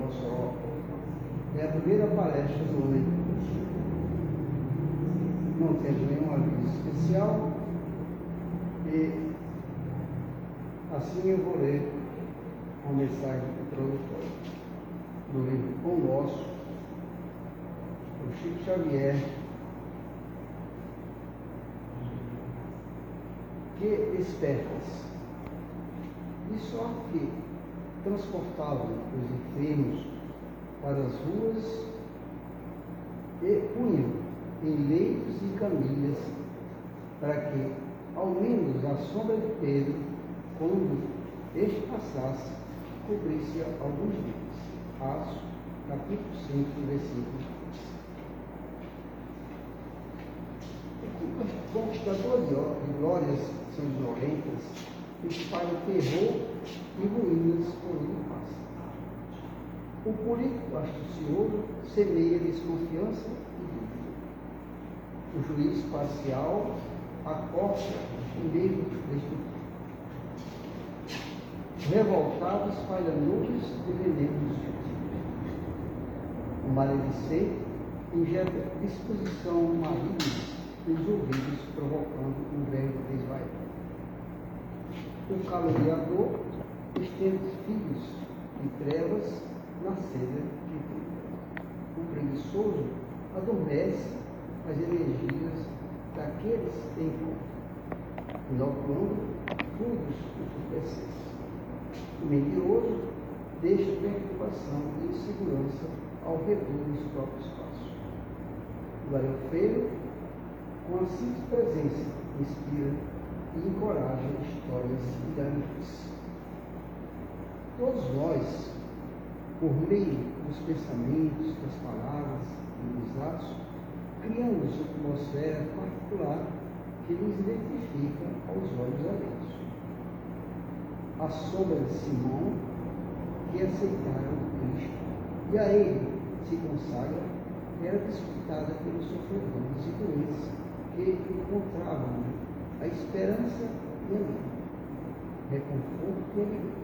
Mossoró. É a primeira palestra do ano. Não temos nenhum aviso especial e assim eu vou ler uma mensagem introdutória do livro Pão Nosso, do Chico Xavier, que espertas, de sorte que transportavam os enfermos para as ruas e punham em leitos e camilhas, para que, ao menos a sombra de Pedro, quando este passasse, cobrisse alguns dias. Atos, capítulo 5, versículo 3. Conquistadores de glórias são violentas, espalham terror e ruínas por onde passa. O político astucioso semeia desconfiança e dúvida. O juiz parcial acorda em meio deste tempo. O revoltado espalha nuvens de venenos. O maledicente injeta disposição maligna nos ouvidos, provocando um velho desvaio. O caluniador estende filhos de trevas na seda de vida. O preguiçoso adormece as energias daqueles que encontram, inoculando fluidos entorpecentes. O mentiroso deixa perturbação e insegurança ao redor dos próprios passos. O galhofeiro, com a simples presença, inspira e encoraja histórias hilarantes. Todos nós, por meio dos pensamentos, das palavras e dos atos, criamos uma atmosfera particular que nos identifica aos olhos alheios. A sombra de Simão, que aceitaram Cristo, e a ele se consagra, era disputada pelos sofredores e doentes que encontravam a esperança e a reconforto e alegria.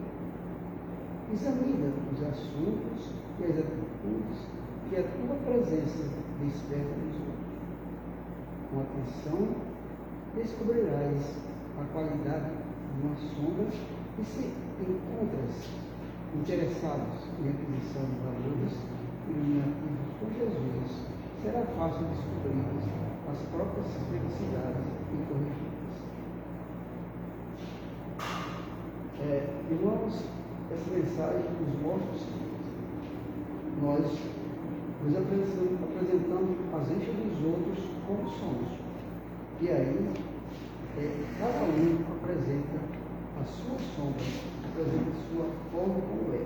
Examina os assuntos e as atitudes que a tua presença desperta nos outros. Com atenção, descobrirás a qualidade de uma sombra e se encontras interessados em aquisição de valores iluminativos por Jesus, será fácil descobrir as próprias felicidades incorrigíveis. Irmãos, essa mensagem nos mostra o seguinte: nós nos apresentamos às vistas dos outros como somos. E aí, cada um apresenta a sua sombra, apresenta a sua forma como é.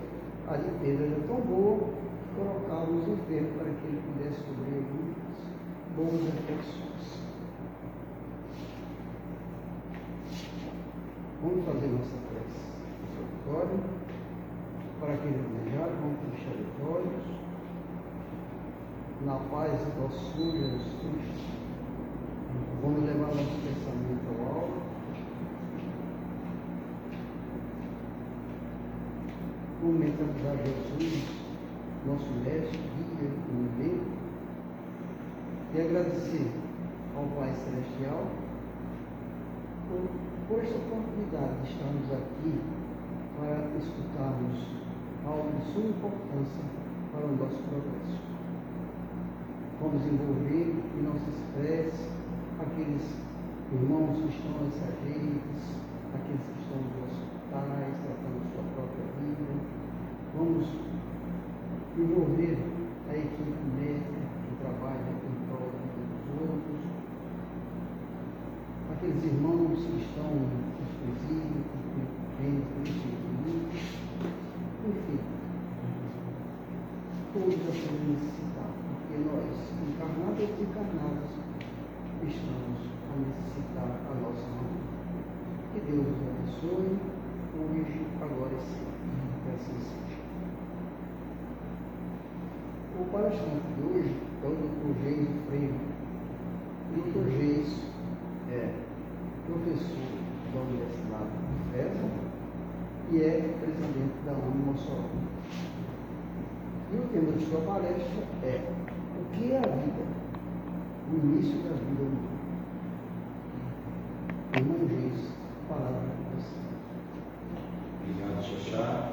A de Pedro era tão boa, colocava os enfermos para que ele pudesse sofrer algumas boas reflexões. Vamos fazer nossa prece introdutória. Para aqueles desejados, vamos fechar os olhos. Na paz e doçura de Jesus Cristo, vamos levar nosso pensamento ao alto. Comentamos a Jesus, nosso mestre, guia e momento, e agradecer ao Pai Celestial por esta oportunidade de estarmos aqui para escutarmos algo de suma importância para o nosso progresso. Vamos envolver em nossas preces aqueles irmãos que estão mensageiros, aqueles que estão nos hospitais, tratando sua própria vida. Vamos envolver a equipe médica que trabalha em prol dos outros, aqueles irmãos que estão nos presídios, enfim, todos a serem necessitados, porque nós, encarnados e desencarnados, estamos a necessitar a nossa mão. Que Deus nos abençoe, hoje, agora e sempre, que assim seja. O palestrante de hoje é o Dr. Geis Freire. O Dr. Geis é professor da Universidade de Fesa e é presidente da ONU Mossoró. tema de sua palestra é o que é a vida? O início da vida humana. Irmão Geis, palavra para você. Obrigado, Xaxá.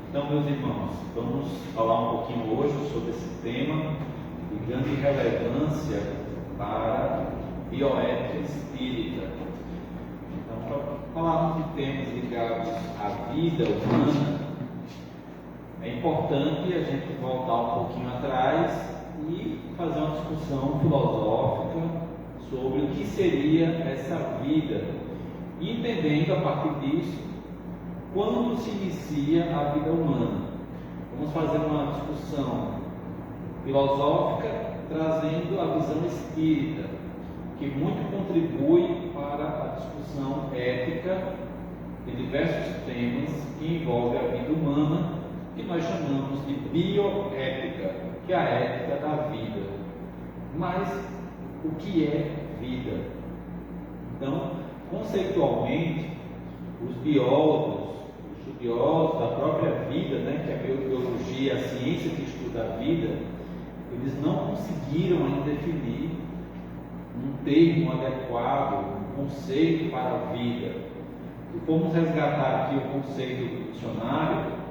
Então, meus irmãos, vamos falar um pouquinho hoje sobre esse tema de grande relevância para a bioética espírita. Então, para falarmos de temas ligados à vida humana, é importante a gente voltar um pouquinho atrás e fazer uma discussão filosófica sobre o que seria essa vida, e entendendo a partir disso quando se inicia a vida humana. Vamos fazer uma discussão filosófica trazendo a visão espírita, que muito contribui para a discussão ética de diversos temas que envolvem a vida humana, que nós chamamos de bioética, que é a ética da vida. Mas o que é vida? Então, conceitualmente, os biólogos, os estudiosos da própria vida, que é a biologia, a ciência que estuda a vida, eles não conseguiram ainda definir um termo adequado, um conceito para a vida. Se formos resgatar aqui o conceito do dicionário,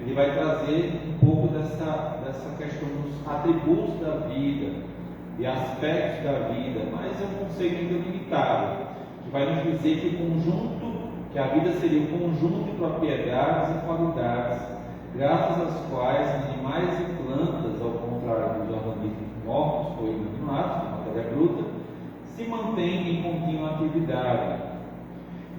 ele vai trazer um pouco dessa questão dos atributos da vida, de aspectos da vida, mas é um conceito ainda limitado, que vai nos dizer que a vida seria um conjunto de propriedades e qualidades, graças às quais animais e plantas, ao contrário dos organismos mortos ou inanimados, de matéria bruta, se mantêm em contínua atividade,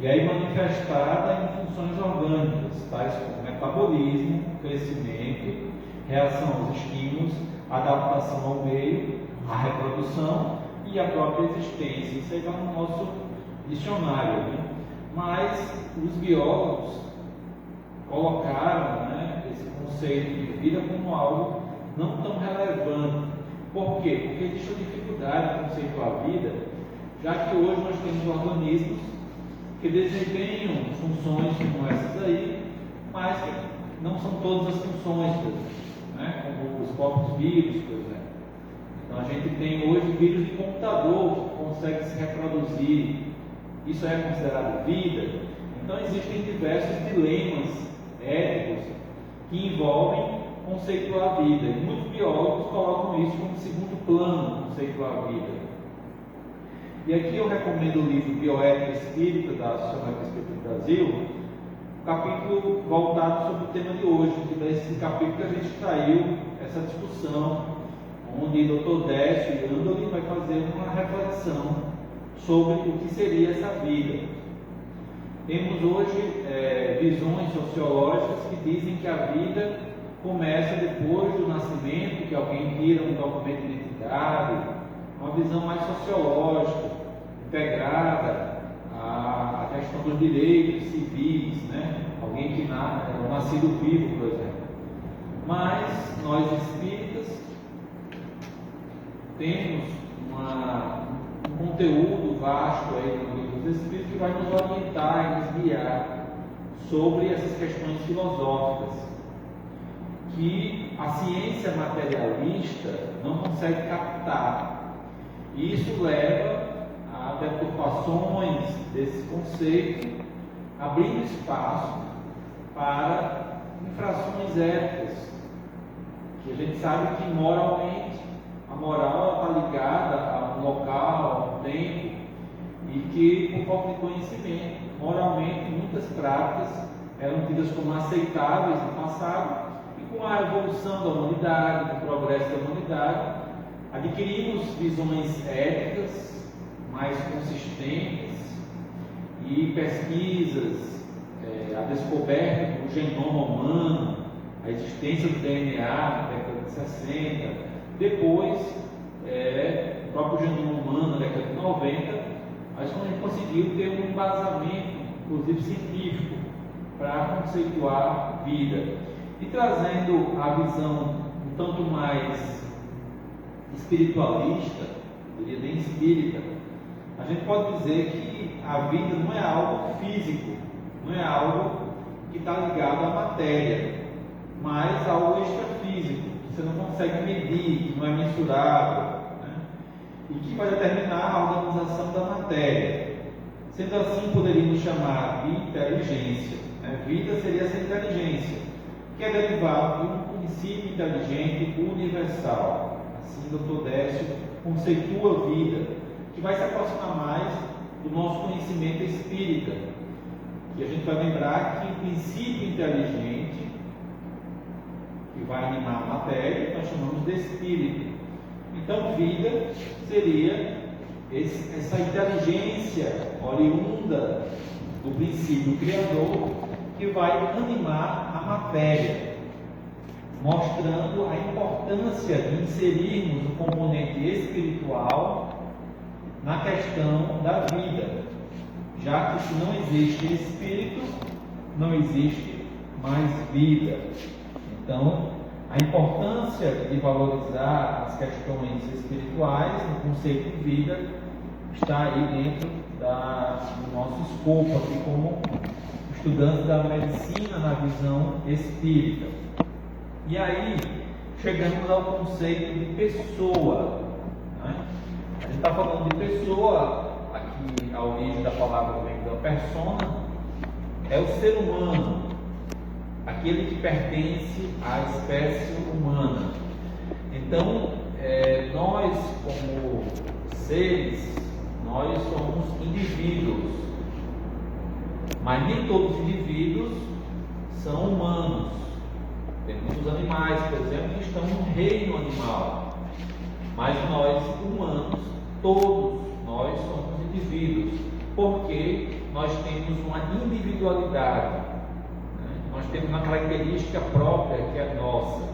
e aí manifestada em funções orgânicas, tais como metabolismo, crescimento, reação aos estímulos, adaptação ao meio, a reprodução e a própria existência. Isso aí está no nosso dicionário, Mas os biólogos colocaram esse conceito de vida como algo não tão relevante. Por quê? Porque existe uma dificuldade de conceituar a vida, já que hoje nós temos organismos que desempenham funções como essas aí, mas que não são todas as funções, como os próprios vírus, por exemplo. Então a gente tem hoje vírus de computador que consegue se reproduzir. Isso é considerado vida? Então existem diversos dilemas éticos que envolvem conceituar a vida. E muitos biólogos colocam isso como segundo plano, conceituar a vida. E aqui eu recomendo o livro Bioética Espírita, da Associação Espírita do Brasil, capítulo voltado sobre o tema de hoje, que desse capítulo que a gente extraiu essa discussão, onde o Dr. Décio Andoli vai fazer uma reflexão sobre o que seria essa vida. Temos hoje visões sociológicas que dizem que a vida começa depois do nascimento, que alguém tira um documento de identidade, uma visão mais sociológica, integrada à questão dos direitos civis, alguém que é nascido vivo, por exemplo. Mas nós espíritas temos um conteúdo vasto aí no livro dos Espíritos que vai nos orientar e nos guiar sobre essas questões filosóficas que a ciência materialista não consegue captar. E isso leva a deturpações desse conceito, abrindo espaço para infrações éticas, que a gente sabe que moralmente a moral está ligada a um local, a um tempo, e que, por falta de conhecimento, moralmente muitas práticas eram tidas como aceitáveis no passado, e com a evolução da humanidade, com o progresso da humanidade, adquirimos visões éticas mais consistentes e pesquisas, a descoberta do genoma humano, a existência do DNA na década de 60, depois o próprio genoma humano na década de 90, mas quando a gente conseguiu ter um embasamento, inclusive científico, para conceituar vida. E trazendo a visão um tanto mais espiritualista, eu diria nem espírita, a gente pode dizer que a vida não é algo físico, não é algo que está ligado à matéria. mas algo extrafísico, que você não consegue medir, que não é mensurável, né? E que vai determinar a organização da matéria. Sendo assim, poderíamos chamar de inteligência, né? Vida seria essa inteligência, que é derivado de um princípio inteligente universal. Assim, o Dr. Décio conceitua vida, que vai se aproximar mais do nosso conhecimento espírita. E a gente vai lembrar que o princípio inteligente, que vai animar a matéria, nós chamamos de espírito. Então, vida seria essa inteligência oriunda do princípio criador, que vai animar a matéria, mostrando a importância de inserirmos o componente espiritual na questão da vida, já que se não existe espírito, não existe mais vida. Então, a importância de valorizar as questões espirituais no conceito de vida está aí dentro do nosso escopo aqui como estudantes da medicina na visão espírita. E aí chegamos ao conceito de pessoa, né? A gente está falando de pessoa, aqui a origem da palavra vem da persona, é o ser humano, aquele que pertence à espécie humana. Então, nós como seres, nós somos indivíduos, mas nem todos os indivíduos são humanos. Tem muitos animais, por exemplo, que estão no reino animal, mas nós humanos, todos nós somos indivíduos, porque nós temos uma individualidade, né? Nós temos uma característica própria que é nossa.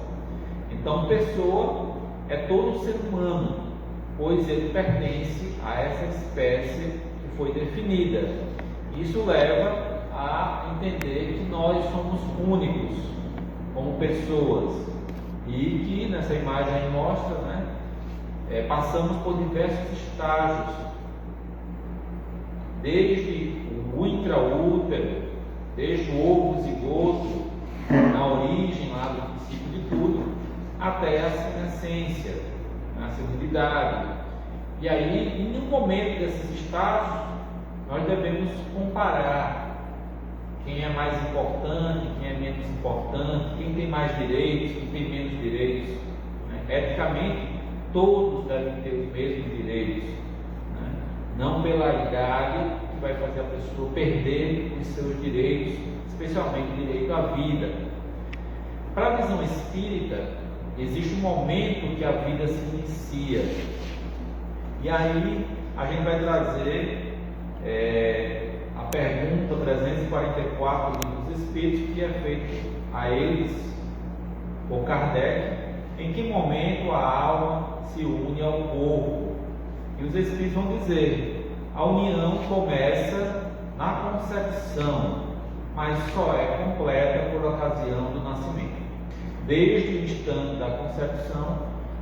Então, pessoa é todo ser humano, pois ele pertence a essa espécie que foi definida. Isso leva a entender que nós somos únicos como pessoas e que nessa imagem aí mostra, né, passamos por diversos estágios, desde o intraútero, desde o ovo zigoto, na origem lá do princípio de tudo, até a senescência, a senilidade. E aí, em um momento desses estágios, nós devemos comparar quem é mais importante, quem é menos importante, quem tem mais direitos, quem tem menos direitos, né? Eticamente, todos devem ter os mesmos direitos, né? Não pela idade que vai fazer a pessoa perder os seus direitos, especialmente o direito à vida. Para a visão espírita, existe um momento que a vida se inicia, e aí a gente vai trazer a pergunta 344 do Livro dos Espíritos, que é feita a eles por Kardec: em que momento a alma se une ao corpo? E os Espíritos vão dizer: a união começa na concepção, mas só é completa por ocasião do nascimento. Desde o instante da concepção,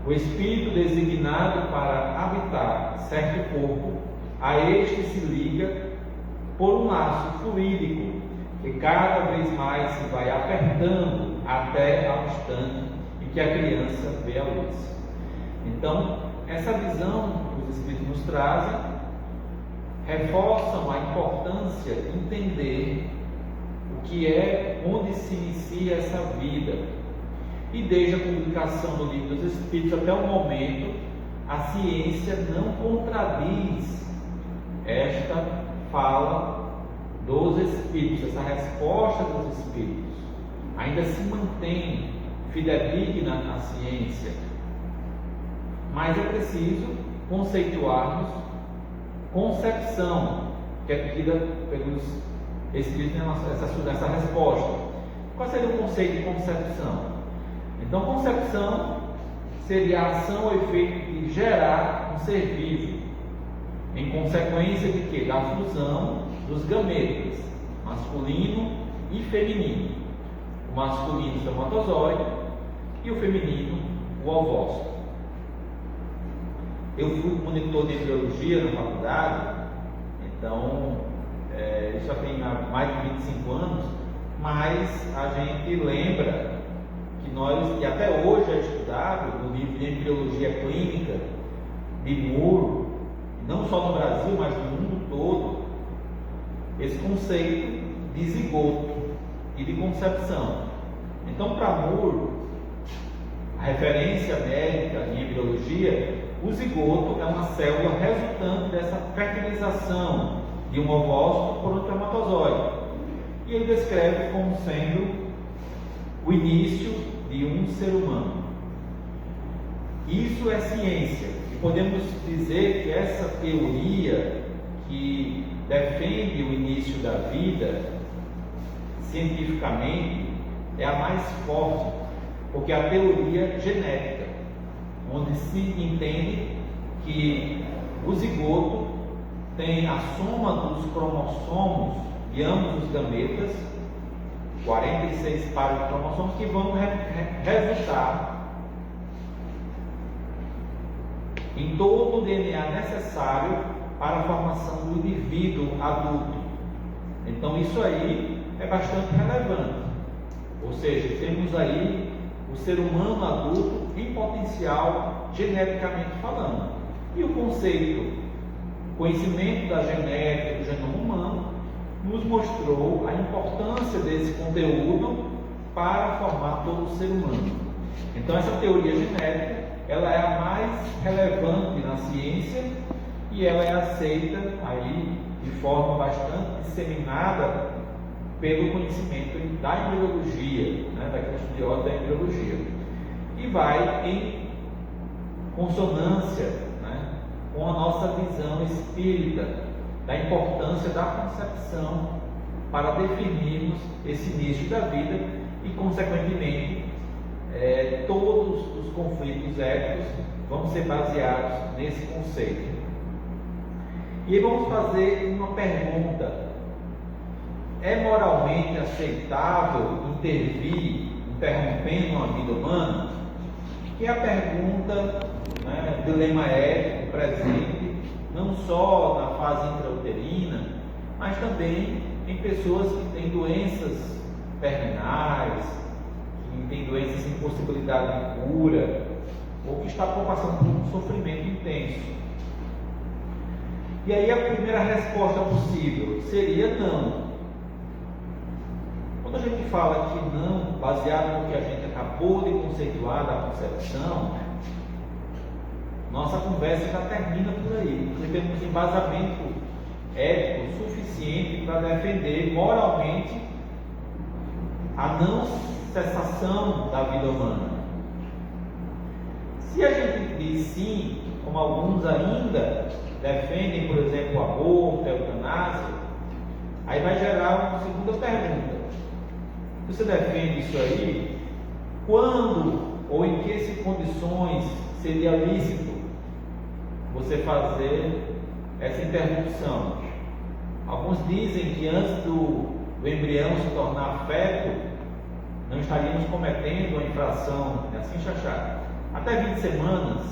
o espírito designado para habitar certo corpo, a este se liga por um laço fluídico que cada vez mais se vai apertando até ao instante em que a criança vê a luz. Então, essa visão que os Espíritos nos trazem reforçam a importância de entender o que é, onde se inicia essa vida. E desde a publicação do Livro dos Espíritos até o momento, a ciência não contradiz esta fala dos Espíritos, essa resposta dos Espíritos. Ainda se mantém fidedigna à ciência, mas é preciso conceituarmos concepção, que é pedida pelos Espíritos em relação a essa resposta. Qual seria o conceito de concepção? Então, concepção seria a ação ou efeito de gerar um ser vivo, em consequência de quê? Da fusão dos gametas, masculino e feminino. O masculino, o espermatozoide, e o feminino, o ovócito. Eu fui monitor de embriologia na faculdade, então isso já tem mais de 25 anos, mas a gente lembra que até hoje é estudado no livro de Embriologia Clínica de Moore, não só no Brasil, mas no mundo todo, esse conceito de zigoto e de concepção. Então, para Moore, a referência médica em embriologia, o zigoto é uma célula resultante dessa fertilização de um ovócito por um espermatozoide. E ele descreve como sendo o início de um ser humano. Isso é ciência. E podemos dizer que essa teoria que defende o início da vida, cientificamente, é a mais forte, porque é a teoria genética, onde se entende que o zigoto tem a soma dos cromossomos de ambos os gametas, 46 pares de cromossomos, que vão resultar em todo o DNA necessário para a formação do indivíduo adulto. Então isso aí é bastante relevante. Ou seja, temos aí o ser humano adulto em potencial geneticamente falando. E o conceito, conhecimento da genética do genoma humano, nos mostrou a importância desse conteúdo para formar todo o ser humano. Então essa teoria genética, ela é a mais relevante na ciência e ela é aceita aí de forma bastante disseminada pelo conhecimento da embriologia, daqueles estudiosos da embriologia, e vai em consonância com a nossa visão espírita da importância da concepção para definirmos esse início da vida e, consequentemente, todos os conflitos éticos vão ser baseados nesse conceito. E aí vamos fazer uma pergunta: é moralmente aceitável intervir interrompendo uma vida humana? Que é a pergunta, dilema ético presente, não só na fase intrauterina, mas também em pessoas que têm doenças terminais, que têm doenças sem possibilidade de cura, ou que está passando por um sofrimento intenso. E aí a primeira resposta possível seria não. Quando a gente fala que não, baseado no que a gente acabou de conceituar da concepção, nossa conversa já termina por aí, porque temos embasamento ético suficiente para defender moralmente a não cessação da vida humana. Se a gente diz sim, como alguns ainda defendem, por exemplo, o aborto, a eutanásia, aí vai gerar uma segunda pergunta. Você defende isso aí? Quando ou em que condições seria lícito você fazer essa interrupção? Alguns dizem que antes do embrião se tornar feto, não estaríamos cometendo uma infração, assim chachá, até 20 semanas.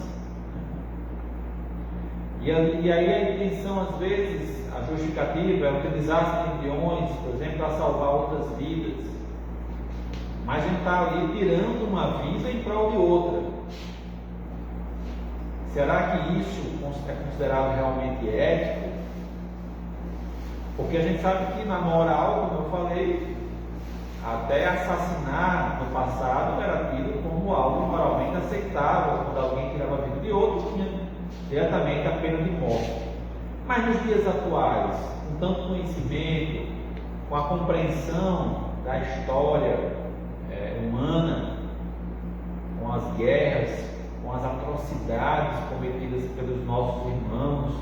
E aí a intenção, às vezes, a justificativa é utilizar embriões, por exemplo, para salvar outras vidas. Mas a gente está ali tirando uma vida em prol de outra. Será que isso é considerado realmente ético? Porque a gente sabe que na moral, como eu falei, até assassinar no passado era tido como algo moralmente aceitável. Quando alguém tirava a vida de outro, tinha diretamente a pena de morte. Mas nos dias atuais, com tanto conhecimento, com a compreensão da história humana, com as guerras, com as atrocidades cometidas pelos nossos irmãos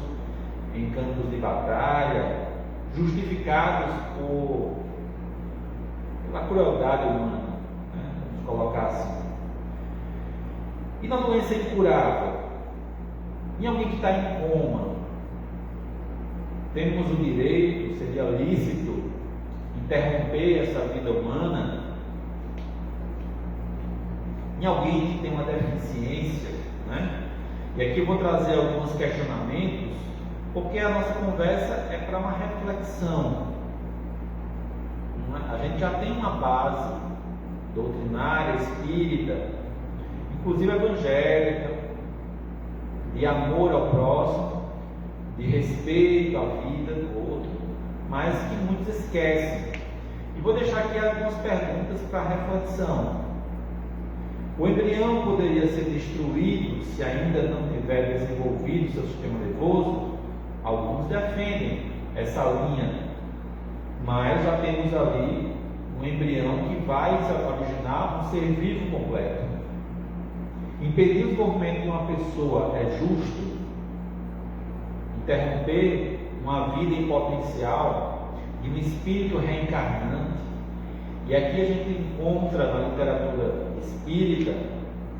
em campos de batalha, justificados pela crueldade humana, vamos colocar assim. E na doença incurável, em alguém que está em coma, temos o direito, seria lícito, interromper essa vida humana? Em alguém que tem uma deficiência, E aqui eu vou trazer alguns questionamentos, porque a nossa conversa é para uma reflexão. A gente já tem uma base doutrinária, espírita, inclusive evangélica, de amor ao próximo, de respeito à vida do outro, mas que muitos esquecem. E vou deixar aqui algumas perguntas para reflexão. O embrião poderia ser destruído se ainda não tiver desenvolvido seu sistema nervoso? Alguns defendem essa linha, mas já temos ali um embrião que vai se originar um ser vivo completo. Impedir o desenvolvimento de uma pessoa é justo? Interromper uma vida em potencial de um espírito reencarnante? E aqui a gente encontra na literatura espírita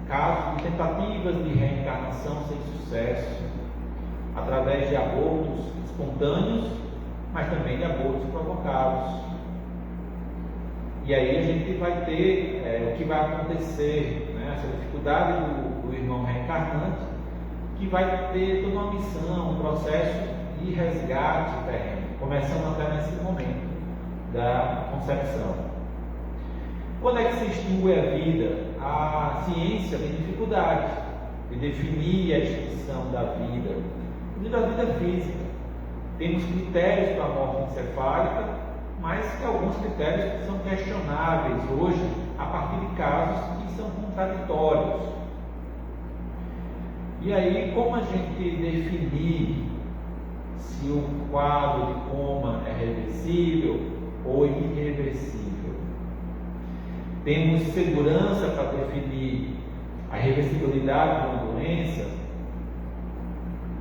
casos de tentativas de reencarnação sem sucesso, através de abortos espontâneos, mas também de abortos provocados. E aí a gente vai ter o que vai acontecer, né? Essa dificuldade do irmão reencarnante, que vai ter toda uma missão, um processo de resgate terreno, começando até nesse momento da concepção. Quando é que se extingue a vida? A ciência tem dificuldade de definir a extinção da vida, inclusive a vida física. Temos critérios para a morte encefálica, mas que alguns critérios são questionáveis hoje a partir de casos que são contraditórios. E aí, como a gente definir se o quadro de coma é reversível ou irreversível? Temos segurança para definir a reversibilidade de uma doença?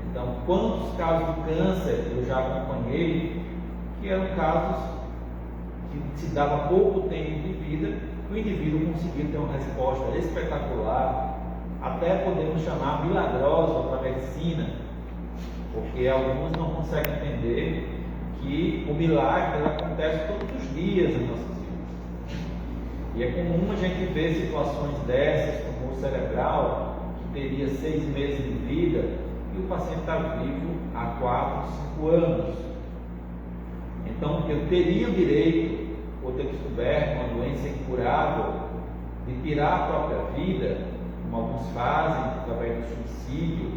Então, quantos casos de câncer eu já acompanhei que eram casos que se dava pouco tempo de vida, o indivíduo conseguiu ter uma resposta espetacular, até podemos chamar milagrosa para a medicina, porque alguns não conseguem entender que o milagre acontece todos os dias em nossas vidas. E é comum a gente ver situações dessas, como o cerebral, que teria 6 meses de vida, e o paciente está vivo há 4, 5 anos. Então, eu teria o direito, por ter descoberto uma doença incurável, de tirar a própria vida, como alguns fazem, através do suicídio,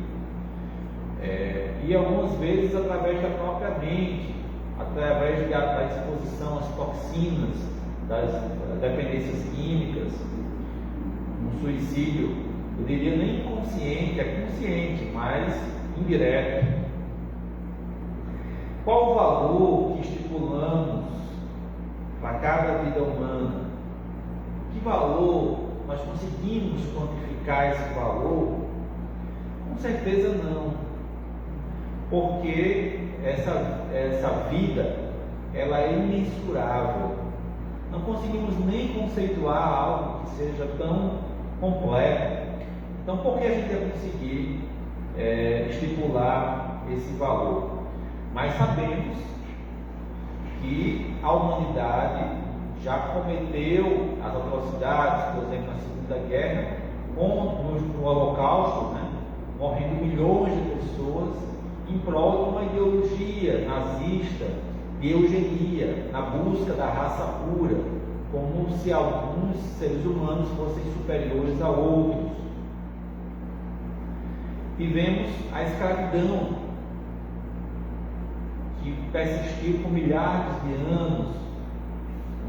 e algumas vezes através da própria mente, através da exposição às toxinas, das dependências químicas. Um suicídio, eu diria nem inconsciente, é consciente, mas indireto. Qual o valor que estipulamos para cada vida humana? Que valor nós conseguimos quantificar esse valor? Com certeza não, porque essa vida ela é imensurável. Não conseguimos nem conceituar algo que seja tão completo. Então, por que a gente ia conseguir estipular esse valor? Mas sabemos que a humanidade já cometeu as atrocidades, por exemplo, na Segunda Guerra, no Holocausto, né? Morrendo milhões de pessoas em prol de uma ideologia nazista, de eugenia, na busca da raça pura, como se alguns seres humanos fossem superiores a outros. Vivemos a escravidão, que persistiu por milhares de anos,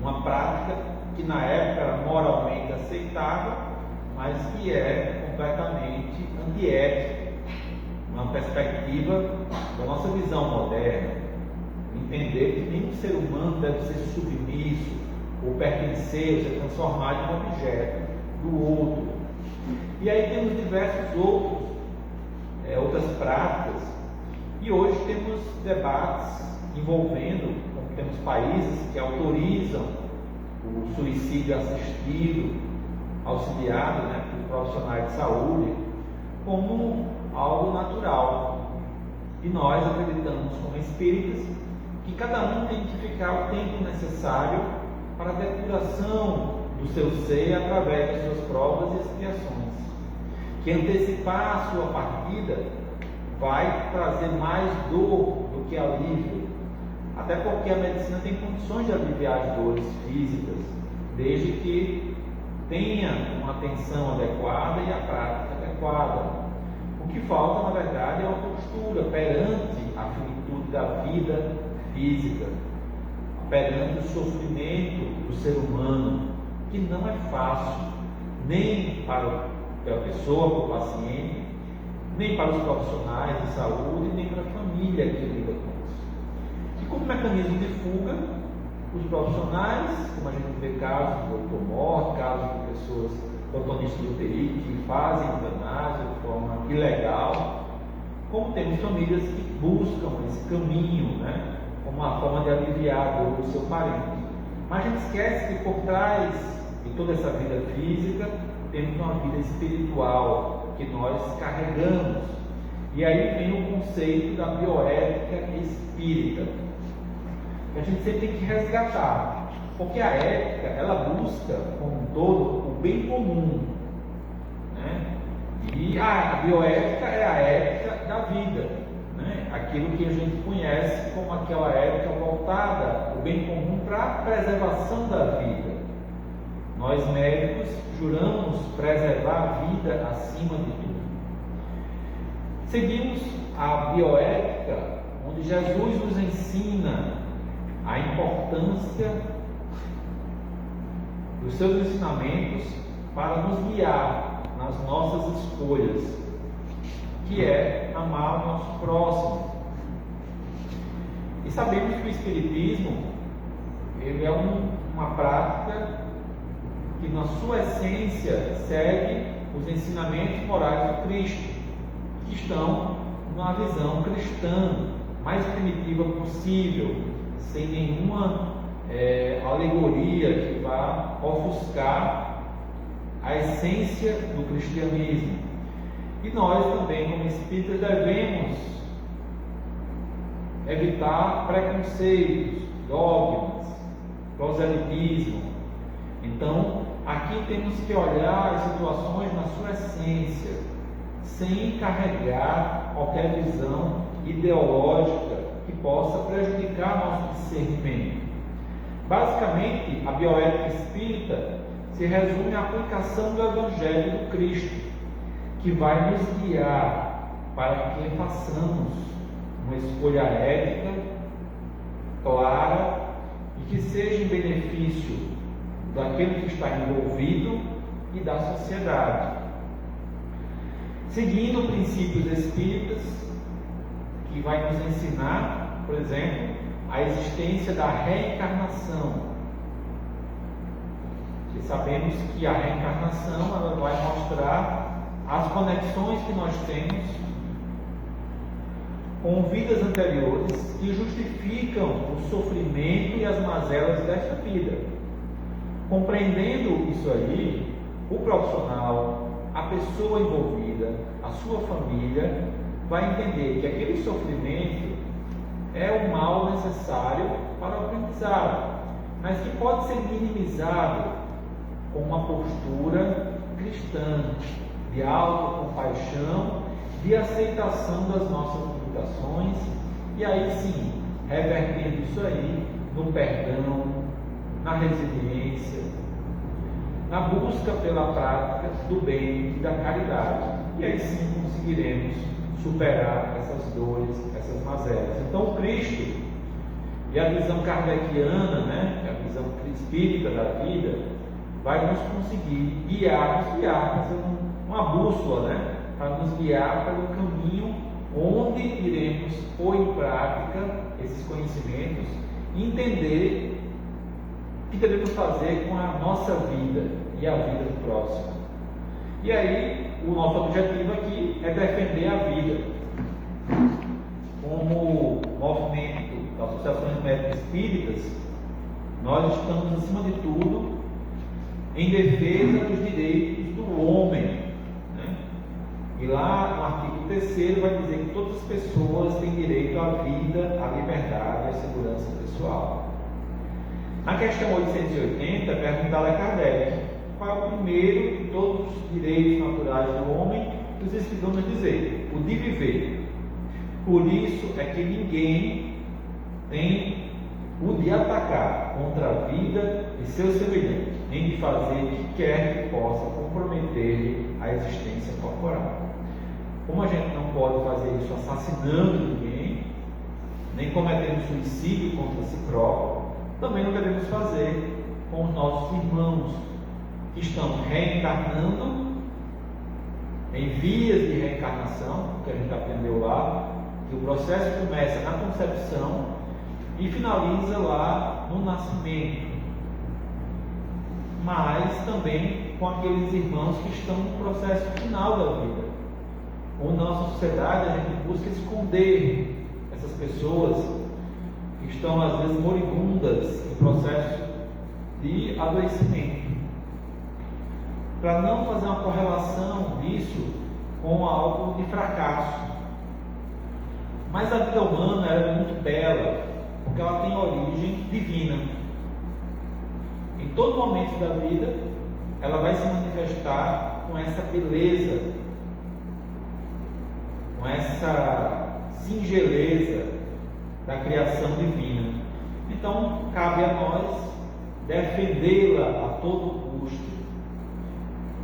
uma prática que na época era moralmente aceitável, mas que é completamente antiética, uma perspectiva da nossa visão moderna. Entender que nenhum ser humano deve ser submisso ou pertencer, ou ser transformado em um objeto do outro. E aí temos diversos outras práticas, e hoje temos debates envolvendo, como temos países que autorizam o suicídio assistido, auxiliado, né, por profissionais de saúde, como algo natural. E nós acreditamos, como espíritas, que cada um tem que ficar o tempo necessário para a depuração do seu ser através das suas provas e expiações. Que antecipar a sua partida vai trazer mais dor do que alívio, até porque a medicina tem condições de aliviar as dores físicas, desde que tenha uma atenção adequada e a prática adequada. O que falta, na verdade, é uma postura perante a finitude da vida física, perante o sofrimento do ser humano, que não é fácil, nem para a pessoa, para o paciente, nem para os profissionais de saúde, nem para a família que lida com isso. E como mecanismo de fuga, os profissionais, como a gente vê casos de automorte, casos de pessoas protagonistas de UTI que fazem eutanásia de forma ilegal, como temos famílias que buscam esse caminho, né, como uma forma de aliviar a dor do seu parente. Mas a gente esquece que por trás de toda essa vida física, temos uma vida espiritual que nós carregamos. E aí vem o conceito da bioética espírita, que a gente sempre tem que resgatar, porque a ética, ela busca, como um todo, o bem comum, né? E a bioética é a ética da vida, né? Aquilo que a gente conhece como aquela ética voltada, o bem comum, para a preservação da vida. Nós médicos juramos preservar a vida acima de tudo. Seguimos a bioética, onde Jesus nos ensina a importância dos seus ensinamentos para nos guiar nas nossas escolhas, que é amar o nosso próximo. E sabemos que o Espiritismo ele é uma prática que na sua essência segue os ensinamentos morais do Cristo, que estão numa visão cristã mais primitiva possível, sem nenhuma alegoria que vá ofuscar a essência do cristianismo. E nós também, como espíritas, devemos evitar preconceitos, dogmas, proselitismo. Então, aqui temos que olhar as situações na sua essência, sem carregar qualquer visão ideológica que possa prejudicar nosso discernimento. Basicamente, a bioética espírita se resume à aplicação do Evangelho do Cristo, que vai nos guiar para que façamos uma escolha ética, clara e que seja em benefício daquele que está envolvido e da sociedade. Seguindo princípios espíritas, que vai nos ensinar, por exemplo, a existência da reencarnação. E sabemos que a reencarnação ela vai mostrar as conexões que nós temos com vidas anteriores que justificam o sofrimento e as mazelas desta vida. Compreendendo isso aí, o profissional, a pessoa envolvida, a sua família, vai entender que aquele sofrimento é o mal necessário para o aprendizado, mas que pode ser minimizado com uma postura cristã, de autocompaixão, de aceitação das nossas limitações, e aí sim, revertendo isso aí no perdão, na resiliência, na busca pela prática do bem e da caridade. E aí sim conseguiremos superar essas dores, essas mazelas. Então o Cristo e a visão kardeciana, né, a visão espírita da vida, vai nos conseguir guiar, fazer uma bússola, né, para nos guiar pelo caminho onde iremos pôr em prática esses conhecimentos e entender o que devemos fazer com a nossa vida e a vida do próximo. E aí, o nosso objetivo aqui é defender a vida. Como movimento da Associação de Médicos Espíritas, nós estamos, acima de tudo, em defesa dos direitos do homem, né? E lá no artigo 3º vai dizer que todas as pessoas têm direito à vida, à liberdade e à segurança pessoal. Na questão 880, perguntado a Kardec qual é o primeiro de todos os direitos naturais do homem, os Espíritos vão nos dizer: o de viver. Por isso é que ninguém tem o de atacar contra a vida e seus semelhantes. nem de fazer o que quer que possa comprometer a existência corporal. Como a gente não pode fazer isso assassinando ninguém, nem cometendo suicídio contra si próprio, também não devemos fazer com os nossos irmãos que estão reencarnando, em vias de reencarnação, que a gente aprendeu lá, que o processo começa na concepção e finaliza lá no nascimento, mas também com aqueles irmãos que estão no processo final da vida. Ou na nossa sociedade a gente busca esconder essas pessoas que estão às vezes moribundas em processo de adoecimento, para não fazer uma correlação disso com algo de fracasso. Mas a vida humana é muito bela, porque ela tem origem divina. Em todo momento da vida, ela vai se manifestar com essa beleza, com essa singeleza da criação divina. Então, cabe a nós defendê-la a todo custo,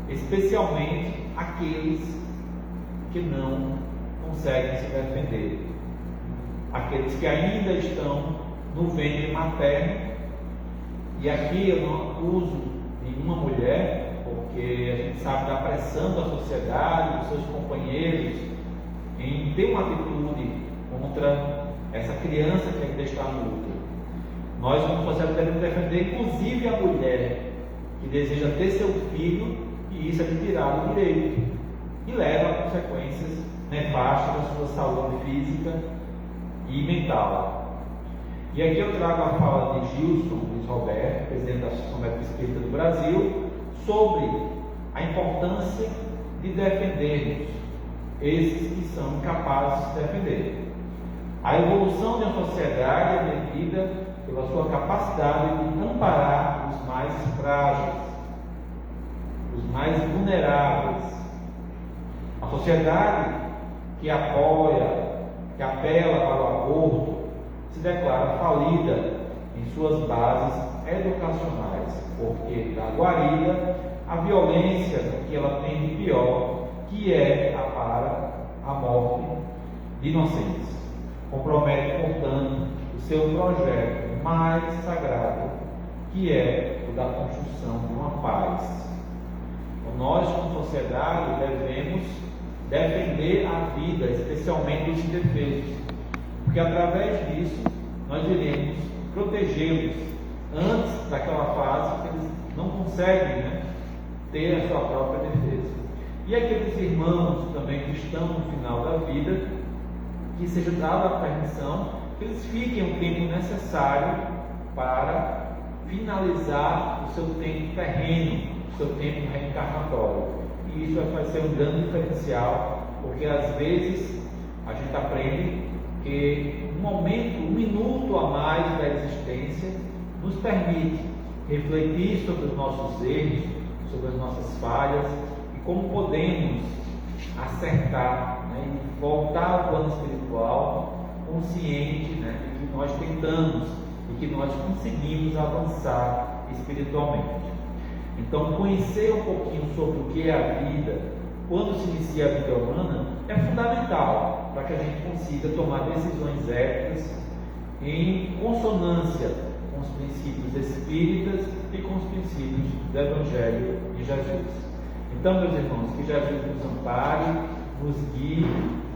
especialmente aqueles que não conseguem se defender, aqueles que ainda estão no ventre materno. E aqui eu não acuso nenhuma mulher, porque a gente sabe da pressão da sociedade, dos seus companheiros, em ter uma atitude contra essa criança que ainda está no útero. Nós, como sociedade, devemos defender inclusive a mulher que deseja ter seu filho, e isso é lhe tirado o direito e leva a consequências nefastas da sua saúde física e mental. E aqui eu trago a fala de Gilson Luiz Roberto, presidente da Associação Médica Espírita do Brasil, sobre a importância de defendermos esses que são incapazes de se defender. A evolução de uma sociedade é medida pela sua capacidade de amparar os mais frágeis, os mais vulneráveis. A sociedade que apoia, que apela para o aborto, se declara falida em suas bases educacionais, porque da guarida a violência que ela tem de pior, que é a morte de inocentes. Compromete, portanto, o seu projeto mais sagrado, que é o da construção de uma paz. Então, nós, como sociedade, devemos defender a vida, especialmente os indefesos, porque através disso nós iremos protegê-los antes daquela fase que eles não conseguem, ter a sua própria defesa. E aqueles irmãos também que estão no final da vida, que seja dada a permissão que eles fiquem o tempo necessário para finalizar o seu tempo terreno, o seu tempo reencarnatório. E isso vai ser um grande diferencial, porque às vezes a gente aprende que um minuto a mais da existência nos permite refletir sobre os nossos erros, sobre as nossas falhas e como podemos acertar, e voltar ao plano espiritual consciente, de que nós tentamos e que nós conseguimos avançar espiritualmente. Então, conhecer um pouquinho sobre o que é a vida, quando se inicia a vida humana, é fundamental para que a gente consiga tomar decisões éticas em consonância com os princípios espíritas e com os princípios do Evangelho de Jesus. Então, meus irmãos, que Jesus nos ampare, nos guie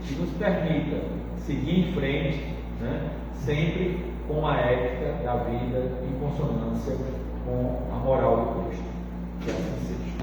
e nos permita seguir em frente, sempre com a ética da vida em consonância com a moral do Cristo. Que assim seja.